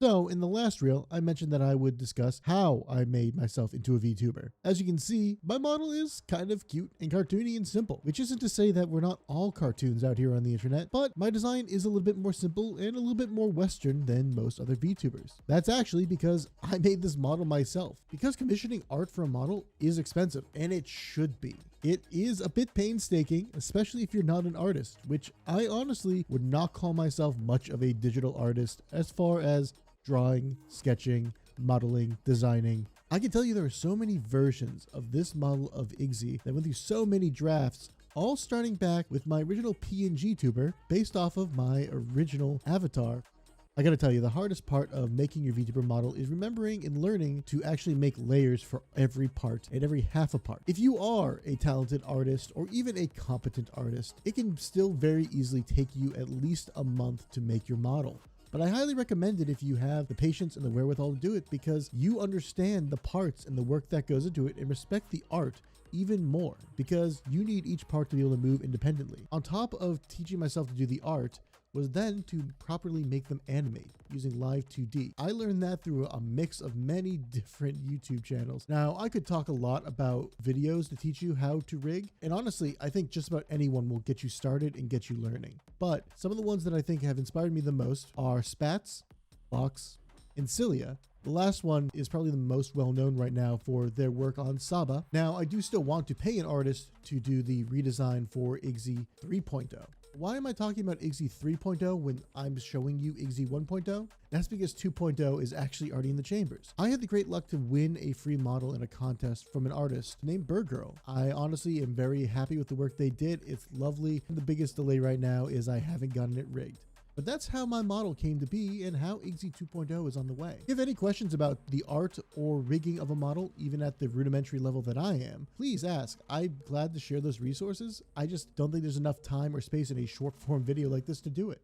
So in the last reel, I mentioned that I would discuss how I made myself into a VTuber. As you can see, my model is kind of cute and cartoony and simple, which isn't to say that we're not all cartoons out here on the internet, but my design is a little bit more simple and a little bit more Western than most other VTubers. That's actually because I made this model myself, because commissioning art for a model is expensive, and it should be. It is a bit painstaking, especially if you're not an artist, which I honestly would not call myself much of a digital artist as far as drawing, sketching, modeling, designing. I can tell you there are so many versions of this model of Igzy that went through so many drafts, all starting back with my original PNG tuber based off of my original avatar. I gotta tell you, the hardest part of making your VTuber model is remembering and learning to actually make layers for every part and every half a part. If you are a talented artist or even a competent artist, it can still very easily take you at least a month to make your model. But I highly recommend it if you have the patience and the wherewithal to do it, because you understand the parts and the work that goes into it and respect the art even more, because you need each part to be able to move independently. On top of teaching myself to do the art was then to properly make them animate using Live 2D. I learned that through a mix of many different YouTube channels. Now, I could talk a lot about videos to teach you how to rig, and honestly, I think just about anyone will get you started and get you learning. But some of the ones that I think have inspired me the most are Spats, Box, and Cilia. The last one is probably the most well known right now for their work on Saba. Now, I do still want to pay an artist to do the redesign for Igzy 3.0. Why am I talking about Igzy 3.0 when I'm showing you Igzy 1.0? That's because 2.0 is actually already in the chambers. I had the great luck to win a free model in a contest from an artist named Bird Girl. I honestly am very happy with the work they did. It's lovely. The biggest delay right now is I haven't gotten it rigged. But that's how my model came to be and how Igzy 2.0 is on the way. If you have any questions about the art or rigging of a model, even at the rudimentary level that I am, please ask. I'm glad to share those resources. I just don't think there's enough time or space in a short form video like this to do it.